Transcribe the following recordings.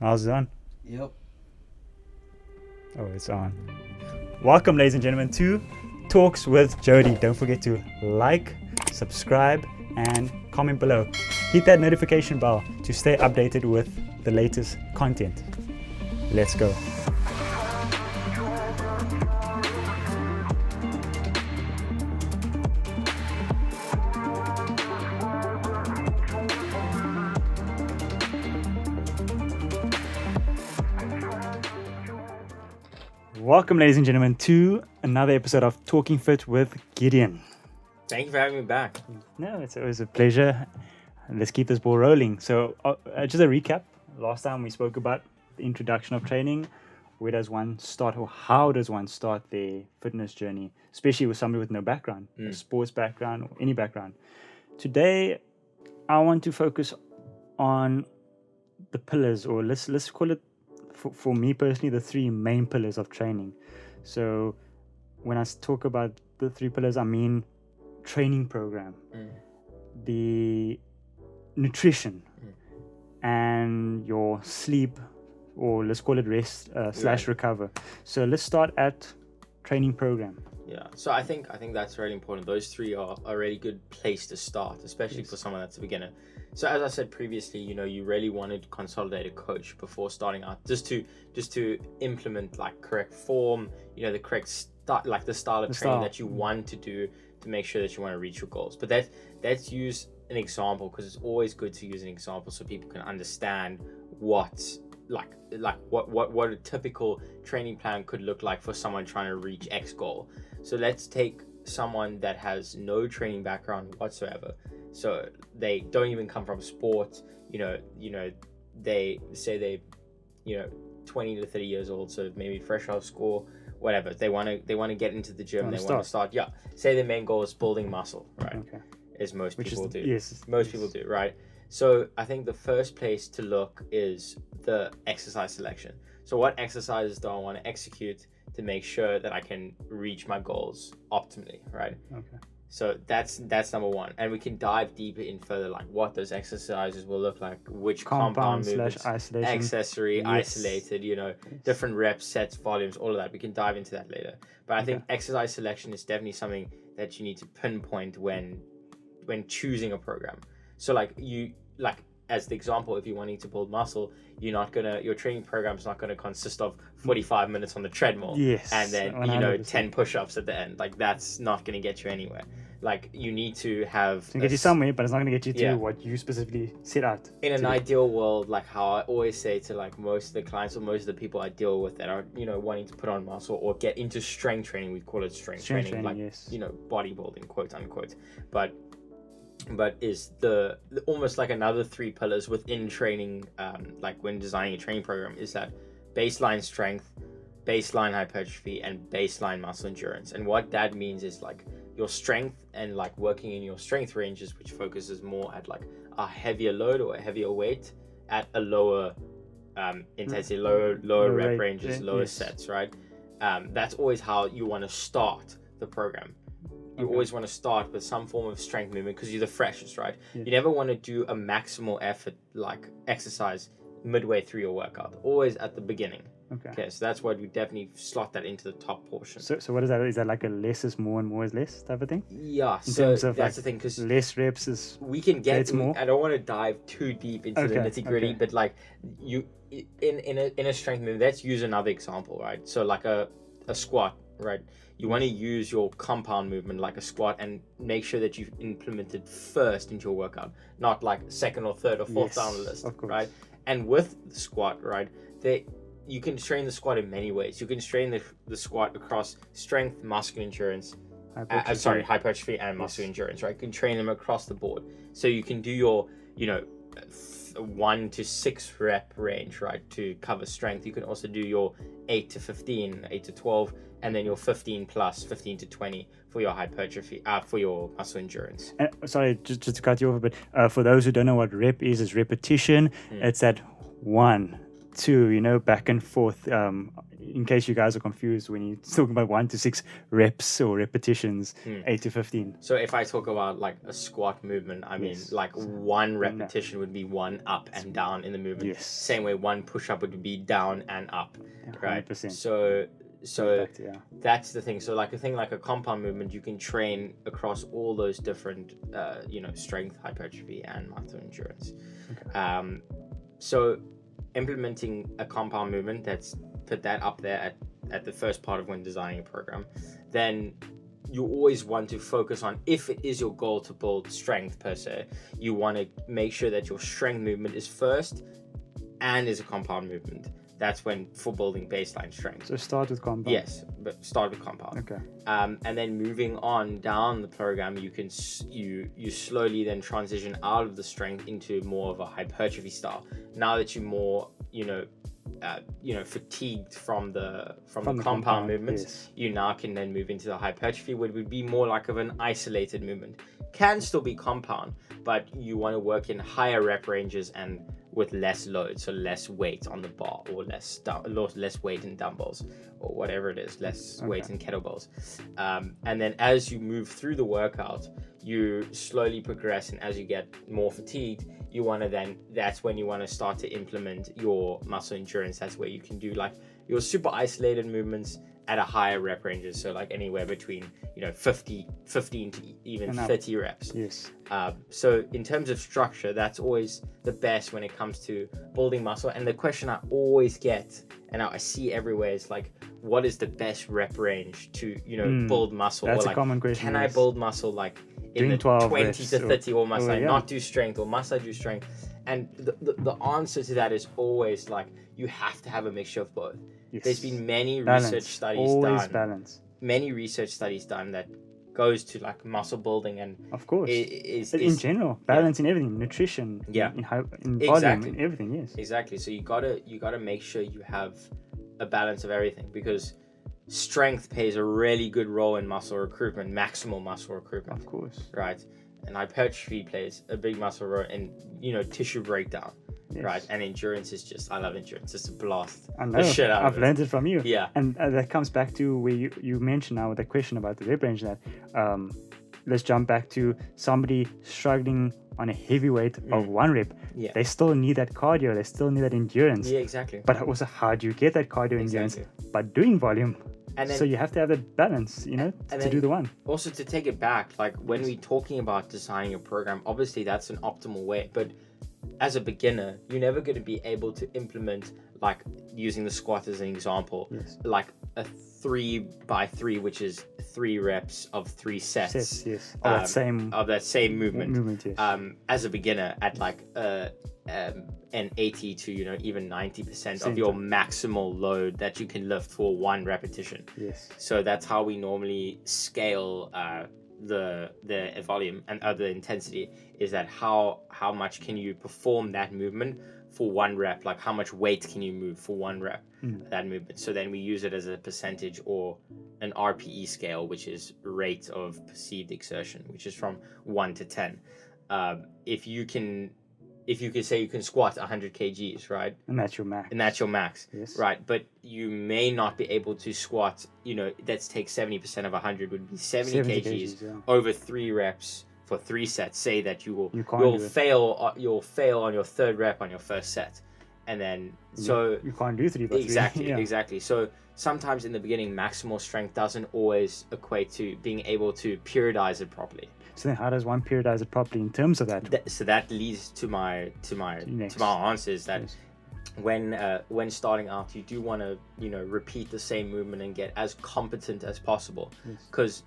How's it on? Yep. Oh, it's on. Welcome, ladies and gentlemen, to Talks with Jody. Don't forget to like, subscribe, and comment below. Hit that notification bell to stay updated with the latest content. Let's go. Welcome, ladies and gentlemen, to another episode of Talking Fit with Gideon. Thank you for having me back. No, it's always a pleasure. Let's keep this ball rolling. So, just a recap. Last time we spoke about the introduction of training. Where does one start, or how does one start their fitness journey, especially with somebody with no background, a sports background, or any background. Today, I want to focus on the pillars, or let's call it, for me personally, the three main pillars of training. So when I talk about the three pillars, I mean training program, the nutrition, and your sleep, or let's call it rest slash recover. So let's start at training program. Yeah, so I think that's really important. Those three are a really good place to start, especially for someone that's a beginner. So as I said previously, you really wanted to consolidate a coach before starting out, just to implement like correct form, the correct the style of training that you want to do to make sure that you want to reach your goals. But let's use an example, because it's always good to use an example so people can understand what a typical training plan could look like for someone trying to reach X goal. So let's take someone that has no training background whatsoever. So they don't even come from sport. They say they 20 to 30 years old, so maybe fresh out of school, whatever. They want to get into the gym. They want to start. Yeah. Say their main goal is building muscle, right? Okay. As most people do. Yes. Most people do, right? So I think the first place to look is the exercise selection. So what exercises do I want to execute to make sure that I can reach my goals optimally, right? Okay. So that's number one. And we can dive deeper in further, like what those exercises will look like, which compound movements, isolation, accessory, isolated, different reps, sets, volumes, all of that. We can dive into that later. But I think exercise selection is definitely something that you need to pinpoint when choosing a program. So as the example, if you're wanting to build muscle, your training program is not gonna consist of 45 minutes on the treadmill, and then 100%. 10 push-ups at the end. Like, that's not gonna get you anywhere. Like, you need to have. It's gonna get you somewhere, but it's not gonna get you to what you specifically set out. In an ideal world, like how I always say to like most of the clients or most of the people I deal with that are wanting to put on muscle or get into strength training, we call it strength training, like bodybuilding, quote unquote, but is the almost like another three pillars within training, like when designing a training program, is that baseline strength, baseline hypertrophy, and baseline muscle endurance. And what that means is like your strength and like working in your strength ranges, which focuses more at like a heavier load or a heavier weight at a lower intensity, lower rep ranges, lower sets, right? That's always how you want to start the program. You always want to start with some form of strength movement because you're the freshest, right? You never want to do a maximal effort like exercise midway through your workout, always at the beginning. Okay, so that's why we definitely slot that into the top portion. So what is that? Is that like a less is more and more is less type of thing? Yeah, so that's the thing, because less reps is we can get more. I don't want to dive too deep into the nitty gritty, but like you in a strength movement, let's use another example, right? So like a squat, right? You want to use your compound movement like a squat and make sure that you've implemented first into your workout, not like second or third or fourth down the list, right? And with the squat, right, you can train the squat in many ways. You can train the squat across strength, muscle endurance, hypertrophy and muscle endurance, right? You can train them across the board. So you can do your, 1 to 6 rep range, right, to cover strength. You can also do your 8 to 15, 8 to 12, and then your 15 plus 15 to 20 for your hypertrophy, for your muscle endurance. Sorry, just to cut you off a bit. For those who don't know what rep is repetition. It's at 1, 2, back and forth. in case you guys are confused when you're talking about 1 to 6 reps or repetitions, 8 to 15. So if I talk about like a squat movement, I mean like one repetition would be 1 up and down in the movement. Yes. Same way 1 push-up would be down and up, right? 100%. So that's the thing. So like a thing like a compound movement, you can train across all those different, strength, hypertrophy, and muscle endurance. Okay. So implementing a compound movement, that's put that up there at the first part of when designing a program. Then you always want to focus on, if it is your goal to build strength per se, you want to make sure that your strength movement is first and is a compound movement. That's when for building baseline strength. So start with compound. Yes, but start with compound. Okay. And then moving on down the program, you can you slowly then transition out of the strength into more of a hypertrophy style. Now that you're more fatigued from the compound movements, yes, you now can then move into the hypertrophy, which would be more like of an isolated movement. Can still be compound, but you want to work in higher rep ranges and with less load, so less weight on the bar, or less weight in dumbbells, or whatever it is, less weight in kettlebells. And then as you move through the workout, you slowly progress, and as you get more fatigued, that's when you want to start to implement your muscle endurance. That's where you can do like your super isolated movements at a higher rep ranges, so like anywhere between 15 to even 30 reps. Yes. So in terms of structure, that's always the best when it comes to building muscle. And the question I always get, and I see everywhere, is like, what is the best rep range to build muscle? That's or like, a common question. Can I build muscle like in the 20 to 30, or must I not do strength, or must I do strength? And the answer to that is always like, you have to have a mixture of both. Yes. There's been many research studies done that goes to like muscle building, and of course in general balance in everything, nutrition, in volume, in everything. Yes, exactly. So you gotta make sure you have a balance of everything, because strength plays a really good role in muscle recruitment, maximal muscle recruitment, of course, right? And hypertrophy plays a big muscle role in tissue breakdown. Yes. Right, and endurance is I love endurance. It's a blast. I know. I've learned it from you. Yeah, and that comes back to where you mentioned now with the question about the rep range. That let's jump back to somebody struggling on a heavy weight of 1 rep. Yeah, they still need that cardio. They still need that endurance. Yeah, exactly. But also, how do you get that cardio endurance? By doing volume. And then, so you have to have that balance, to do the one. Also, to take it back, like when we're talking about designing a program, obviously that's an optimal way, but as a beginner, you're never going to be able to implement, like using the squat as an example, like a 3x3, which is 3 reps of 3 sets. Yes. Of that same movement. Yes. As a beginner, at like an 80 to even 90% of your maximal load that you can lift for 1 repetition. Yes. So that's how we normally scale the volume and the intensity, is that how much can you perform that movement for 1 rep, like how much weight can you move for 1 rep, that movement. So then we use it as a percentage, or an RPE scale, which is rate of perceived exertion, which is from 1 to 10. If you could say you can squat 100 kgs, right? And that's your max. Yes. Right. But you may not be able to squat, let's take 70% of 100 would be 70 kgs over 3 reps for 3 sets. Say that you'll fail on your 3rd rep on your first set. And then, so you can't do 3 by 3. Exactly. So sometimes in the beginning, maximal strength doesn't always equate to being able to periodize it properly. So then how does one periodize it properly in terms of that? So that leads to my answers, that when starting out, you do want to repeat the same movement and get as competent as possible, because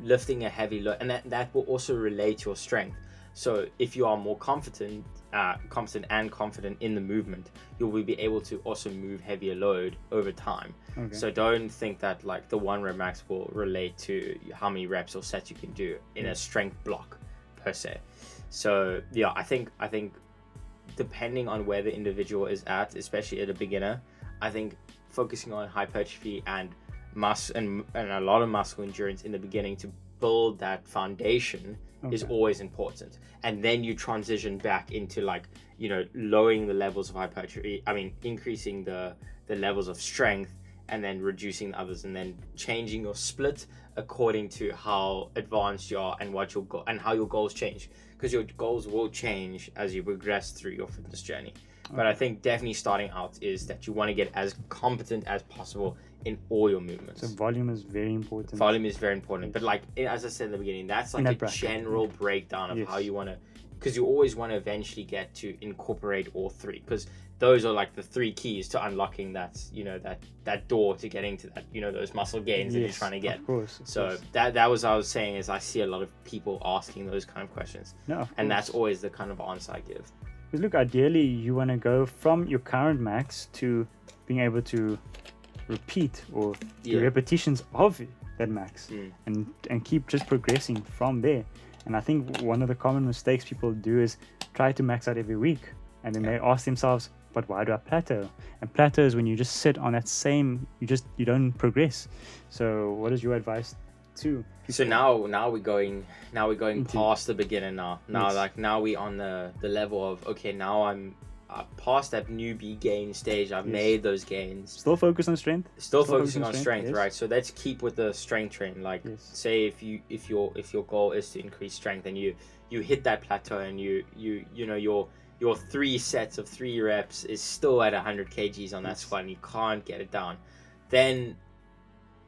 lifting a heavy load, and that will also relate your strength. So if you are more confident in the movement, you will be able to also move heavier load over time. Okay. So don't think that like the 1 rep max will relate to how many reps or sets you can do in a strength block per se. So I think depending on where the individual is at, especially at a beginner, I think focusing on hypertrophy and a lot of muscle endurance in the beginning to build that foundation is always important. And then you transition back into lowering the levels of hypertrophy, increasing the levels of strength and then reducing the others, and then changing your split according to how advanced you are and what your goal and how your goals change, because your goals will change as you progress through your fitness journey. But I think definitely starting out is that you want to get as competent as possible in all your movements. So volume is very important. Volume is very important. Yes. But like, as I said in the beginning, that's like a general breakdown of how you want to, because you always want to eventually get to incorporate all three, because those are like the three keys to unlocking that, that door to getting to that, those muscle gains that you're trying to get. Of course. So that was what I was saying, is I see a lot of people asking those kind of questions. And that's always the kind of answer I give. Because look, ideally you want to go from your current max to being able to repeat or do repetitions of that max and keep just progressing from there. And I think one of the common mistakes people do is try to max out every week, and then they ask themselves, but why do I plateau? And plateau is when you just sit on that same, you don't progress. So what is your advice to people? So now we're going past the beginner now. Now we on the level of, okay, now I'm past that newbie gain stage. I've made those gains. Still focus on strength. Still focusing on strength, right? So let's keep with the strength training. Like, say if your goal is to increase strength, and you hit that plateau, and your 3 sets of 3 reps is still at 100 kgs on that squat, and you can't get it down, then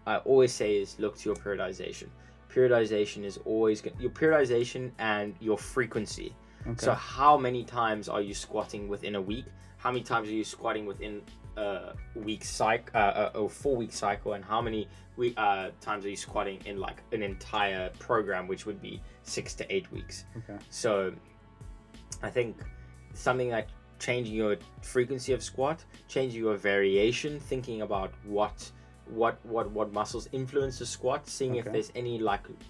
I always say is look to your periodization. Periodization is always your periodization and your frequency. Okay. So how many times are you squatting within a week? How many times are you squatting within a week cycle, a 4-week cycle? And how many times are you squatting in like an entire program, which would be 6 to 8 weeks? Okay. So I think something like changing your frequency of squat, changing your variation, thinking about what muscles influence the squat, seeing if there's any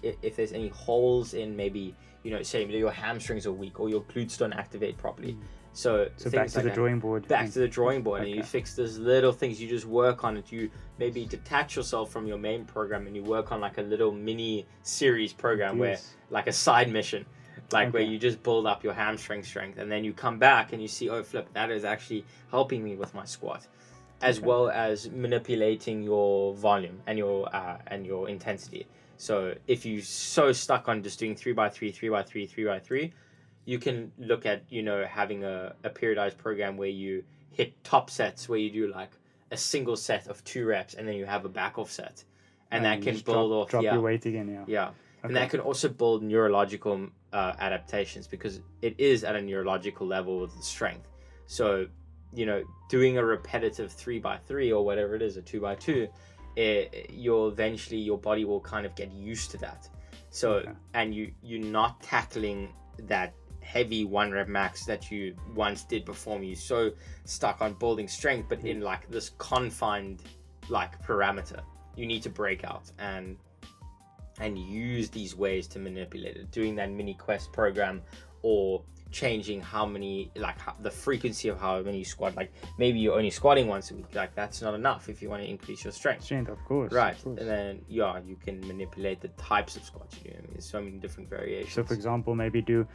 if there's any holes in, maybe say your hamstrings are weak or your glutes don't activate properly. So back to the drawing board. And you fix those little things. You just work on it. You maybe detach yourself from your main program and you work on like a little mini series program where like a side mission, where you just build up your hamstring strength, and then you come back and you see, oh flip, that is actually helping me with my squat, as well as manipulating your volume and your intensity. So if you're so stuck on just doing 3x3, 3x3, 3x3, you can look at having a periodized program where you hit top sets, where you do like a single set of 2 reps, and then you have a back off set, and that can build drop your weight again. And that can also build neurological adaptations, because it is at a neurological level with the strength. So doing a repetitive 3x3 or whatever it is, a 2x2, your body will kind of get used to that. So and you're not tackling that heavy 1 rep max that you once did perform. You're so stuck on building strength, but in like this confined like parameter. You need to break out and use these ways to manipulate it, doing that mini quest program, or changing the frequency of how many you squat. Like maybe you're only squatting once a week, like that's not enough if you want to increase your strength, of course, right? Of course. And then you can manipulate the types of squats you do. There's so many different variations. So for example, maybe do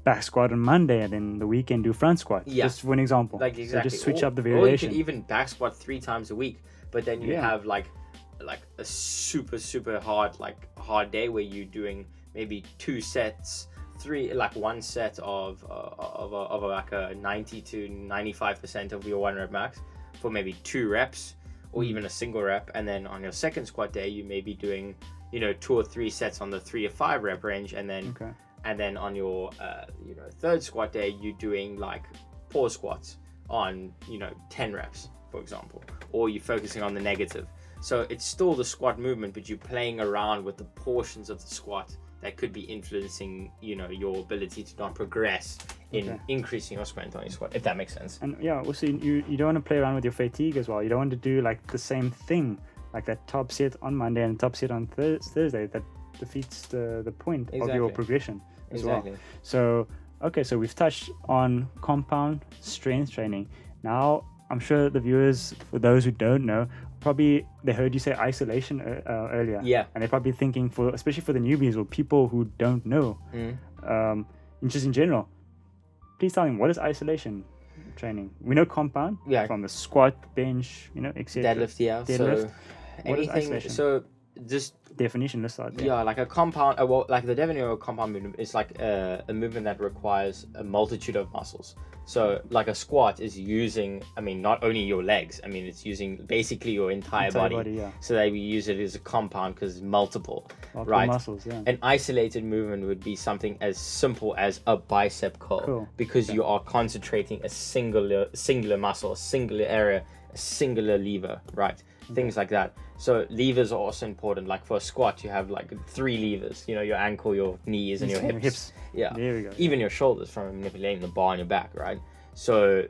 back squat on Monday, and then the weekend do front squat, just for an example. Like exactly. So just switch up the variation. Or you can even back squat 3 times a week, but then you have like a super hard day where you're doing maybe 2 sets, 3, like 1 set of like a 90 to 95% of your 1 rep max for maybe 2 reps, or even a single rep, and then on your second squat day you may be doing 2 or 3 sets on the 3 to 5 rep range, and then on your third squat day you're doing like pause squats on 10 reps, for example, or you're focusing on the negative. So it's still the squat movement, but you're playing around with the portions of the squat that could be influencing, your ability to not progress in increasing your strength on your squat, if that makes sense. And also you don't want to play around with your fatigue as well. You don't want to do like the same thing, like that top set on Monday and top set on Thursday. That defeats the point of your progression as well. So we've touched on compound strength training. Now I'm sure the viewers, for those who don't know, probably they heard you say isolation earlier, and they're probably thinking, especially for the newbies or people who don't know, just in general, please tell them, what is isolation? training. We know compound from the squat, bench, etc. Deadlift, yeah. Deadlift. So What is anything. isolation? So just definition. Let's start there. Yeah, like a compound. Well, like the definition of a compound movement is like a movement that requires a multitude of muscles. So like a squat is using, not only your legs. It's using basically your entire body. Yeah. So that we use it as a compound because multiple right? muscles. Yeah. An isolated movement would be something as simple as a bicep curl, because you are concentrating a singular muscle, a singular area, a singular lever, right? Things like that. So levers are also important. Like for a squat, you have like 3 levers. Your ankle, your knees, and your hips. Yeah. There we go. Even your shoulders from manipulating the bar on your back, right? So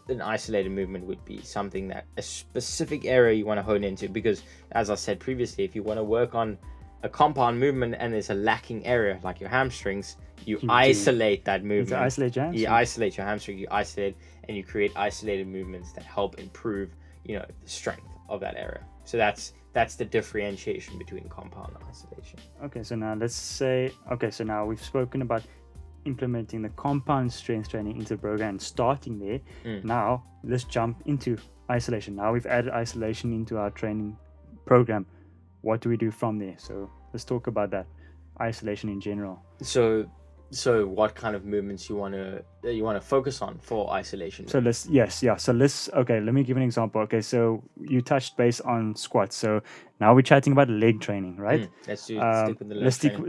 an isolated movement would be something that a specific area you want to hone into, because as I said previously, if you want to work on a compound movement and there's a lacking area like your hamstrings, you isolate that movement. Isolate your hamstrings. You isolate your hamstring, you isolate, and you create isolated movements that help improve the strength of that area. So that's the differentiation between compound and isolation. Okay, so now let's say, so now we've spoken about implementing the compound strength training into the program and starting there. Now let's jump into isolation. Now we've added isolation into our training program. What do we do from there? So let's talk about that, isolation in general. So what kind of movements you want to focus on for isolation? So let me give an example. Okay, so you touched base on squats. So now we're chatting about leg training, right? Let's stick with the leg.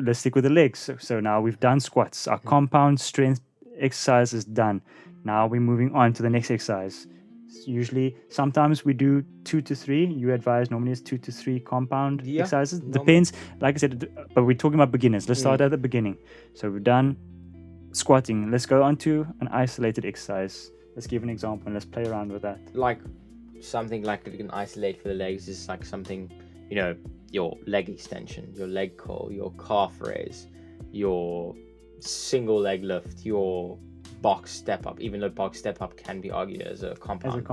Let's stick with the legs. So now we've done squats. Our compound strength exercise is done. Now we're moving on to the next exercise. Usually, sometimes we do 2 to 3. You advise normally it's 2 to 3 compound exercises. Depends, like I said, but we're talking about beginners. Let's start at the beginning. So we've done squatting. Let's go on to an isolated exercise. Let's give an example and let's play around with that. Like something like you can isolate for the legs is like something, your leg extension, your leg curl, your calf raise, your single leg lift, your box step up, even though box step up can be argued as a compound.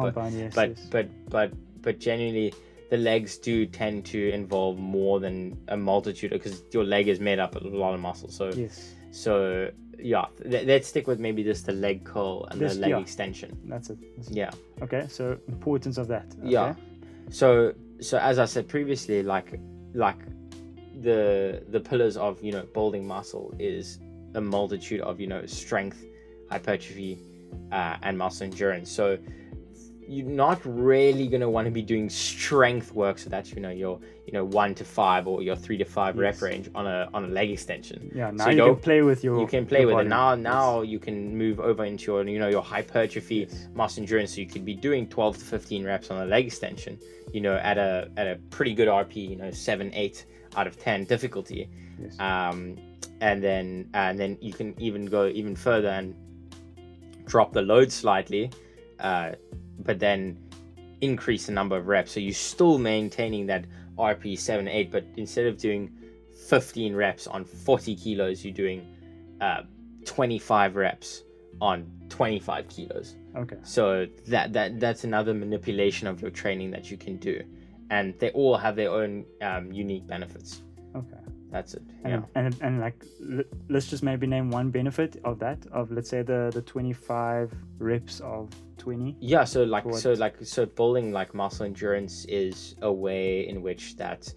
But generally the legs do tend to involve more than a multitude, because your leg is made up of a lot of muscles. So let's stick with maybe just the leg curl and the leg extension. That's it. Okay, so importance of that. So as I said previously, like the pillars of building muscle is a multitude of strength, hypertrophy, and muscle endurance. So you're not really going to want to be doing strength work, so that's your 1 to 5 or your 3 to 5 rep range on a leg extension. Now so you can play with your it. Now you can move over into your hypertrophy, muscle endurance. So you could be doing 12 to 15 reps on a leg extension, at a pretty good RP, 7-8 out of 10 difficulty. And then you can even go even further and drop the load slightly, but then increase the number of reps. So you're still maintaining that RP 7-8, but instead of doing 15 reps on 40 kilos, you're doing 25 reps on 25 kilos. Okay. So that's another manipulation of your training that you can do, and they all have their own unique benefits. Okay. That's it. And like, let's just maybe name one benefit of that, of let's say the 25 reps of 20. Yeah. So building like muscle endurance is a way in which that,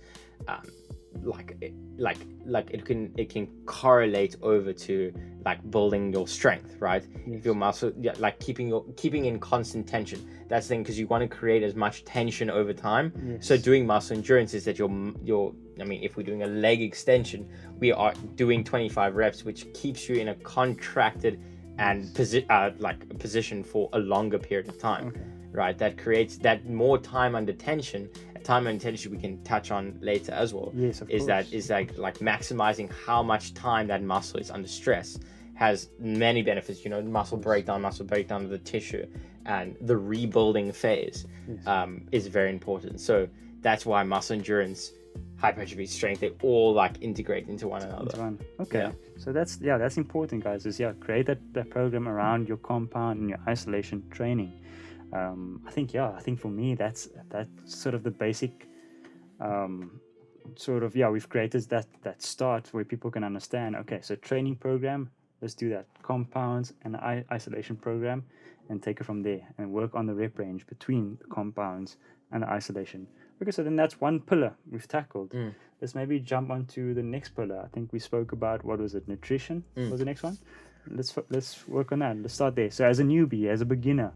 it can correlate over to like building your strength, right? If your muscle, like keeping in constant tension. That's the thing, because you want to create as much tension over time. So doing muscle endurance is that if we're doing a leg extension, we are doing 25 reps, which keeps you in a contracted and position for a longer period of time, right? That creates that more time under tension. Time and tension we can touch on later as well. Yes, of course. Is like maximizing how much time that muscle is under stress has many benefits. Muscle breakdown of the tissue, and the rebuilding phase is very important. So that's why muscle endurance, hypertrophy, strength, they all like integrate into one another. Okay. So that's important, guys. Is create that program around your compound and your isolation training. I think for me that's sort of the basic we've created that start where people can understand, okay, so training program, let's do that. Compounds and isolation program, and take it from there and work on the rep range between the compounds and the isolation. Okay, so then that's one pillar we've tackled. Let's maybe jump on to the next pillar. I think we spoke about, what was it, nutrition was the next one. Let's work on that. Let's start there. So as a newbie, as a beginner,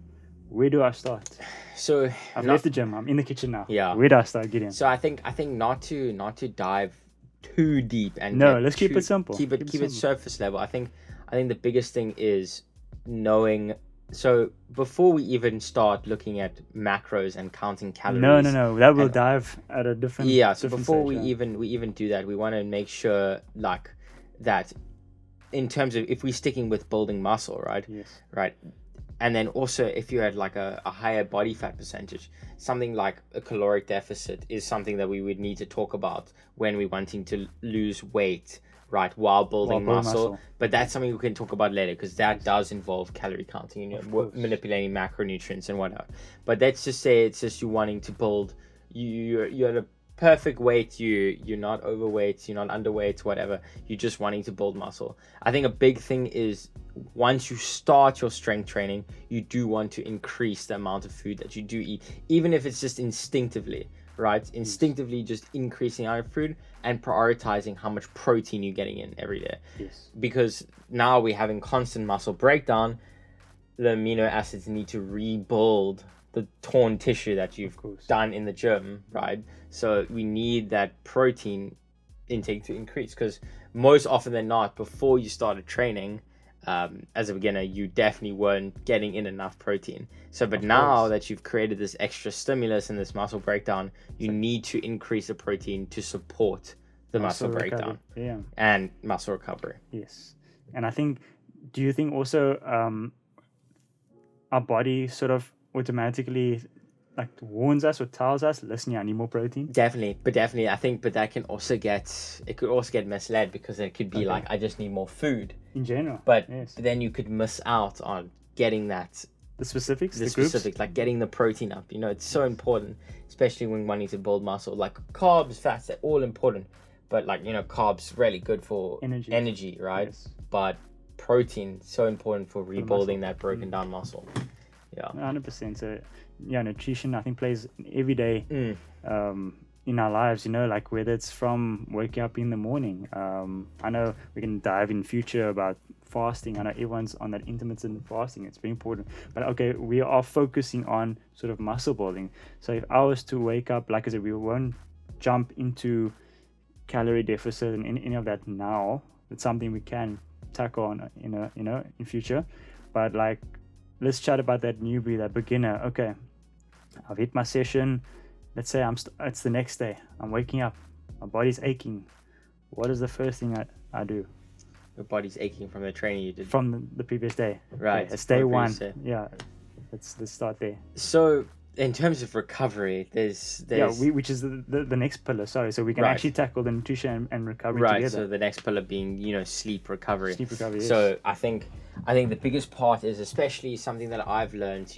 where do I start? So I've left the gym. I'm in the kitchen now. Yeah. Where do I start, Gideon? So I think not to dive too deep and let's keep it simple. Keep it surface level. I think the biggest thing is knowing. So before we even start looking at macros and counting calories, no, that will dive at a different. Yeah. So different before stage, we even do that, we want to make sure like that, in terms of if we're sticking with building muscle, right? Yes. Right. And then also, if you had like a higher body fat percentage, something like a caloric deficit is something that we would need to talk about when we're wanting to lose weight, right, while building muscle. But that's something we can talk about later, because that does involve calorie counting, manipulating macronutrients and whatnot. But let's just say it's just you wanting to build, you're at a perfect weight, you're not overweight, you're not underweight, whatever, you're just wanting to build muscle. I think a big thing is, once you start your strength training, you do want to increase the amount of food that you do eat, even if it's just instinctively, right? Instinctively just increasing our food and prioritizing how much protein you're getting in every day. Yes. Because now we're having constant muscle breakdown, the amino acids need to rebuild the torn tissue that you've done in the gym, right? So we need that protein intake to increase, because most often than not, before you started training, as a beginner, you definitely weren't getting in enough protein. So, but now that you've created this extra stimulus and this muscle breakdown, you need to increase the protein to support the muscle breakdown and muscle recovery. Yes. And I think, do you think also our body sort of automatically like warns us or tells us, listen, I need more protein? Definitely. I think, but that can also get misled, because it could be like, I just need more food in general. But then you could miss out on getting that, the specifics, like getting the protein up. It's so important, especially when wanting to build muscle. Like carbs, fats, they're all important, but like carbs really good for energy, right? Yes. But protein so important for rebuilding that broken down muscle. Yeah, 100%. So nutrition I think plays every day in our lives, like whether it's from waking up in the morning. I know we can dive in future about fasting. I know everyone's on that intermittent fasting. It's very important. But okay, we are focusing on sort of muscle building. So if I was to wake up, like I said, we won't jump into calorie deficit and any of that now. It's something we can tackle on in future. But like, let's chat about that newbie, that beginner. Okay, I've hit my session. Let's say it's the next day. I'm waking up. My body's aching. What is the first thing I do? Your body's aching from the training you did. From the previous day. Right. Okay, it's day one. Yeah. Let's start there. So in terms of recovery, there's which is the next pillar. Sorry, so we can actually tackle the nutrition and recovery together. Right. So the next pillar being sleep recovery. Sleep recovery. Yes. So I think the biggest part is, especially something that I've learned,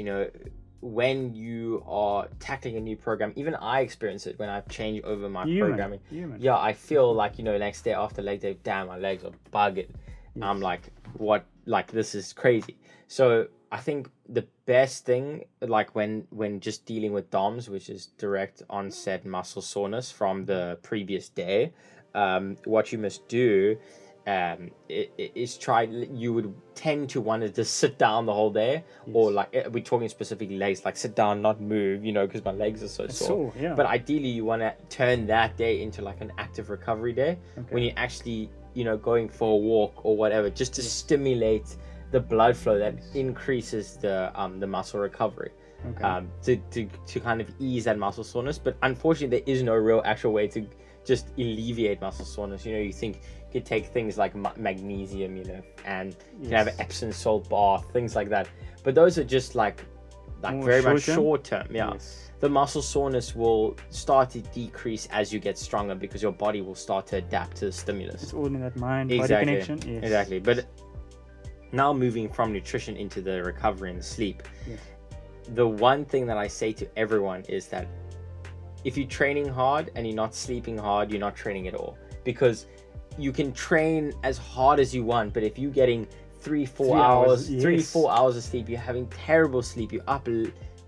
when you are tackling a new program, even I experience it when I've changed over my programming. Yeah, I feel like, next day after leg day, damn, my legs are bugging. Yes. I'm like, what? Like, this is crazy. So I think the best thing, like when just dealing with DOMS, which is direct onset muscle soreness from the previous day, what you must do you would tend to want to just sit down the whole day. Yes. Or like, we're talking specifically legs, like sit down, not move, because my legs are so sore. Yeah. But ideally you want to turn that day into like an active recovery day, when you're actually going for a walk or whatever, just to stimulate the blood flow that increases the muscle recovery. To kind of ease that muscle soreness. But unfortunately there is no real actual way to just alleviate muscle soreness. You think you could take things like magnesium, and you can have an Epsom salt bath, things like that. But those are just like very much short term. Yeah. Yes. The muscle soreness will start to decrease as you get stronger, because your body will start to adapt to the stimulus. It's all in that mind-body connection. Yes. Exactly. But now moving from nutrition into the recovery and sleep, the one thing that I say to everyone is that if you're training hard and you're not sleeping hard, you're not training at all. Because you can train as hard as you want, but if you're getting 3-4 hours, yes. 3-4 hours of sleep, you're having terrible sleep, you're up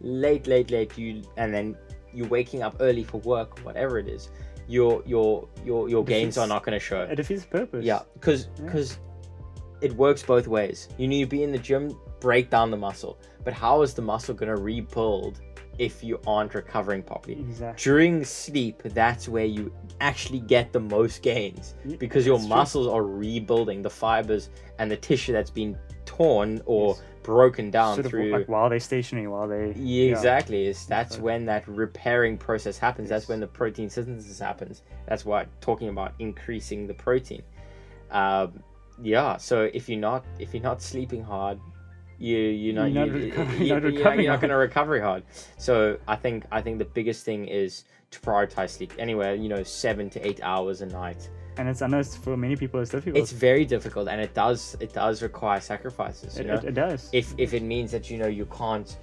late, and then you're waking up early for work, whatever it is, your gains are not going to show. It defeats purpose. Yeah, because it works both ways. You need to be in the gym, break down the muscle, but how is the muscle going to rebuild if you aren't recovering properly? Exactly. During sleep, that's where you actually get the most gains, because your muscles are rebuilding the fibers and the tissue that's been torn or broken down sort through, of like while they're stationary, while they exactly. That's when that repairing process happens. That's when the protein synthesis happens. That's why talking about increasing the protein. So if you're not sleeping hard, you're not going to recover hard. So I think the biggest thing is to prioritize sleep. Anywhere 7 to 8 hours a night. And I know for many people it's difficult. It's very difficult, and it does require sacrifices. It does. If it means that you can't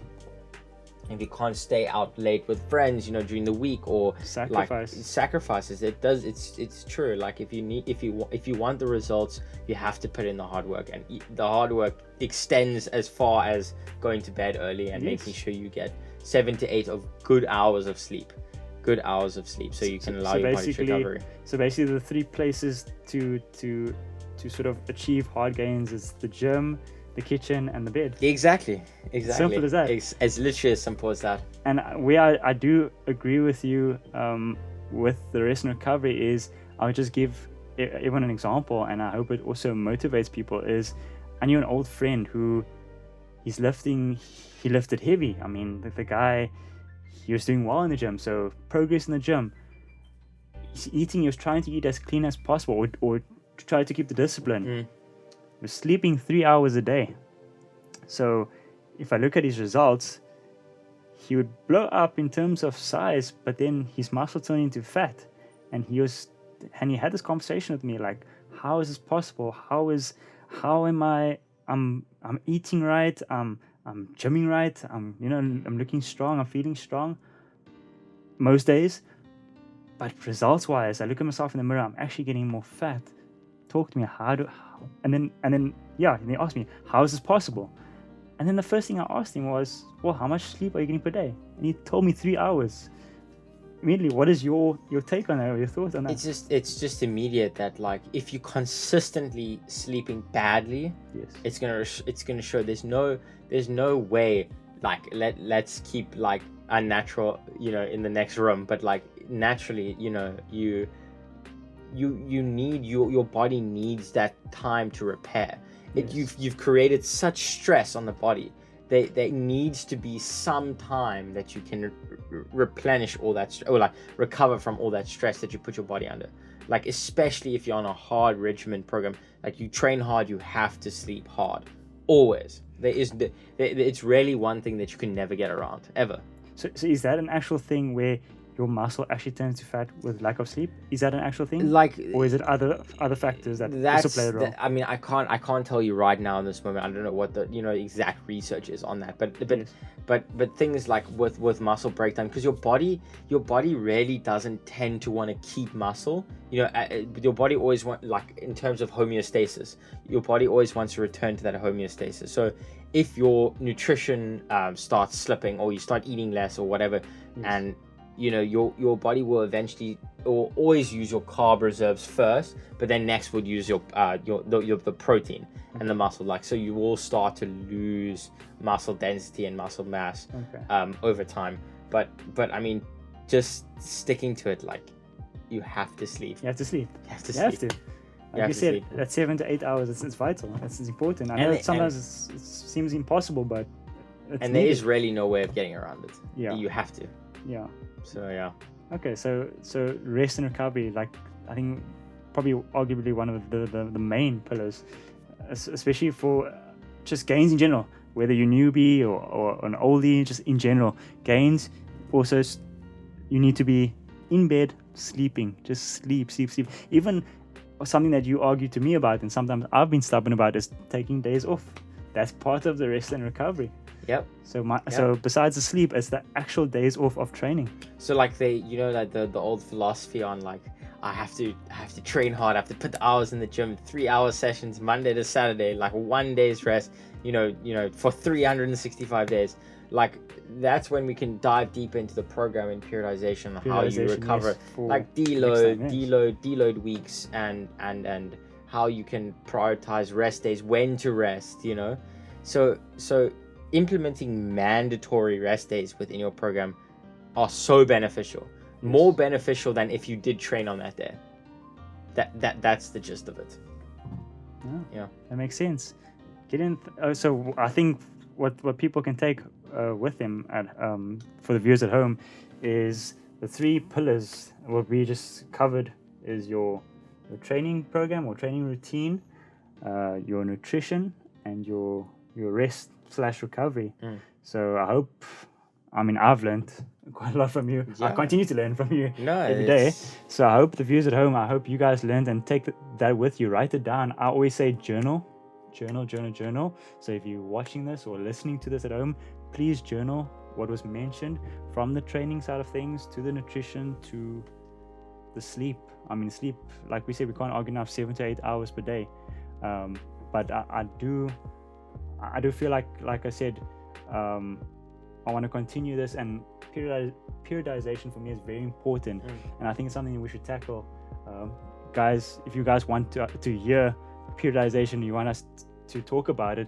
stay out late with friends during the week, or sacrifices, it's true. Like if you want the results, you have to put in the hard work, and the hard work extends as far as going to bed early and making sure you get 7 to 8 of good hours of sleep, so you can allow your body to recover. So basically the 3 places to sort of achieve hard gains is the gym, the kitchen, and the bed. Exactly. Simple as that. It's literally as simple as that. And where I do agree with you with the rest and recovery is, I would just give everyone an example, and I hope it also motivates people. Is I knew an old friend who he lifted heavy. I mean, the guy, he was doing well in the gym, so progress in the gym. He was trying to eat as clean as possible, or try to keep the discipline. He was sleeping 3 hours a day. So if I look at his results, he would blow up in terms of size, but then his muscle turned into fat. And he had this conversation with me, like, how is this possible? I'm eating right, I'm gymming right, I'm looking strong, I'm feeling strong most days, but results wise, I look at myself in the mirror, I'm actually getting more fat. Talk to me, and then he asked me, how is this possible? And then the first thing I asked him was, well, how much sleep are you getting per day? And he told me 3 hours. Immediately, what is your take on that, or your thoughts on that? It's just immediate that, like, if you're consistently sleeping badly, it's gonna show. There's no way, like, let's keep like unnatural in the next room, but like naturally you need your body needs that time to repair. You've created such stress on the body. There needs to be some time that you can replenish all that, or like recover from all that stress that you put your body under. Like, especially if you're on a hard regimen program, like you train hard, you have to sleep hard, always. It's really one thing that you can never get around, ever. So is that an actual thing where your muscle actually turns to fat with lack of sleep? Is that an actual thing? Like, or is it other factors that also play a role? I mean, I can't tell you right now in this moment. I don't know what the exact research is on that. But things like with muscle breakdown, because your body really doesn't tend to want to keep muscle. Your body always like, in terms of homeostasis, your body always wants to return to that homeostasis. So if your nutrition starts slipping, or you start eating less or whatever, and your body will eventually, or always use your carb reserves first, but then next would use the protein and the muscle. Like, so you will start to lose muscle density and muscle mass over time. But I mean, just sticking to it, like, you have to sleep. You have to sleep. Like you said, that 7 to 8 hours, it's vital. It's important. I know sometimes it seems impossible, but there is really no way of getting around it. Yeah, you have to. Yeah. So yeah. Okay, so rest and recovery, like, I think probably arguably one of the main pillars, especially for just gains in general, whether you're newbie or an oldie, just in general gains. Also, you need to be in bed sleeping, just sleep. Even something that you argue to me about, and sometimes I've been stubborn about, is taking days off. That's part of the rest and recovery. Yep. So besides the sleep, it's the actual days off of training. So like like the old philosophy on, like, I have to train hard. I have to put the hours in the gym, 3-hour sessions, Monday to Saturday, like 1 day's rest, for 365 days. Like, that's when we can dive deep into the program and periodization, how you recover, yes, like deload weeks, and how you can prioritize rest days, when to rest, So implementing mandatory rest days within your program are so beneficial. Yes. More beneficial than if you did train on that day. That's the gist of it. Yeah. That makes sense. Gideon, so I think what people can take with them for the viewers at home is the 3 pillars. What we just covered is your training program or training routine, your nutrition, and your rest/recovery. So I've learned quite a lot from you. Yeah. I continue to learn from you every day. So I hope the viewers at home, I hope you guys learned and take that with you. Write it down. I always say journal. So if you're watching this or listening to this at home, please journal what was mentioned, from the training side of things to the nutrition to the sleep. Sleep, like we said, we can't argue enough, 7 to 8 hours per day. But I do feel like I said, I want to continue this, and periodization for me is very important, and I think it's something we should tackle. Guys, if you guys want to hear periodization, you want us to talk about it,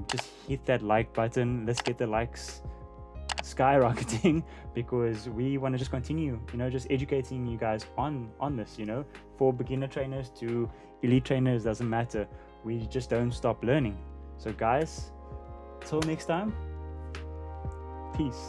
just hit that like button. Let's get the likes skyrocketing, because we want to just continue, just educating you guys on this, for beginner trainers to elite trainers, doesn't matter. We just don't stop learning. So guys, till next time, peace.